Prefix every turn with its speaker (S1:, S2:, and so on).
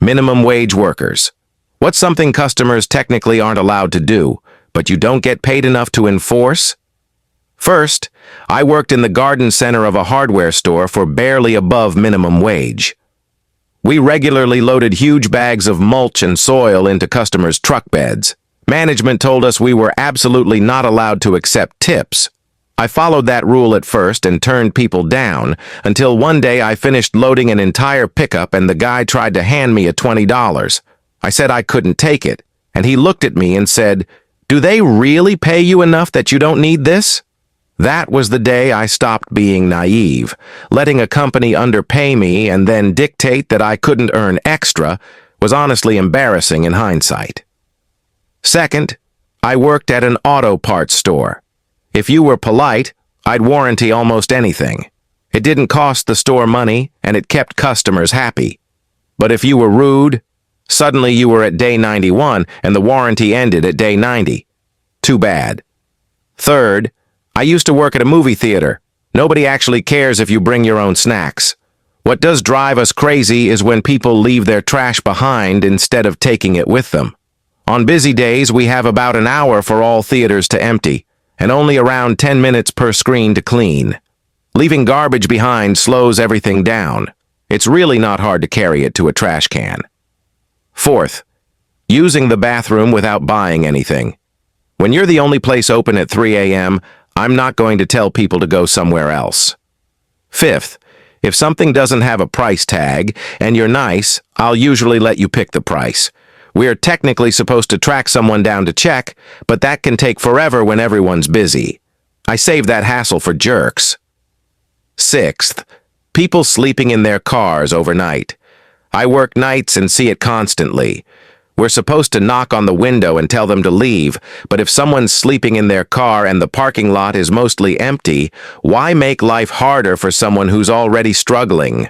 S1: Minimum wage workers. What's something customers technically aren't allowed to do, but you don't get paid enough to enforce? First, I worked in the garden center of a hardware store for barely above minimum wage. We regularly loaded huge bags of mulch and soil into customers' truck beds. Management told us we were absolutely not allowed to accept tips. I followed that rule at first and turned people down, until one day I finished loading an entire pickup and the guy tried to hand me a $20. I said I couldn't take it, and he looked at me and said, "Do they really pay you enough that you don't need this?" That was the day I stopped being naive. Letting a company underpay me and then dictate that I couldn't earn extra was honestly embarrassing in hindsight. Second, I worked at an auto parts store. If you were polite, I'd warranty almost anything. It didn't cost the store money, and it kept customers happy. But if you were rude, suddenly you were at day 91, and the warranty ended at day 90. Too bad. Third, I used to work at a movie theater. Nobody actually cares if you bring your own snacks. What does drive us crazy is when people leave their trash behind instead of taking it with them. On busy days, we have about an hour for all theaters to empty, and only around 10 minutes per screen to clean. Leaving garbage behind slows everything down. It's really not hard to carry it to a trash can. Fourth, using the bathroom without buying anything. When you're the only place open at 3 a.m., I'm not going to tell people to go somewhere else. Fifth, if something doesn't have a price tag and you're nice, I'll usually let you pick the price. We're technically supposed to track someone down to check, but that can take forever when everyone's busy. I save that hassle for jerks. Sixth, people sleeping in their cars overnight. I work nights and see it constantly. We're supposed to knock on the window and tell them to leave, but if someone's sleeping in their car and the parking lot is mostly empty, why make life harder for someone who's already struggling?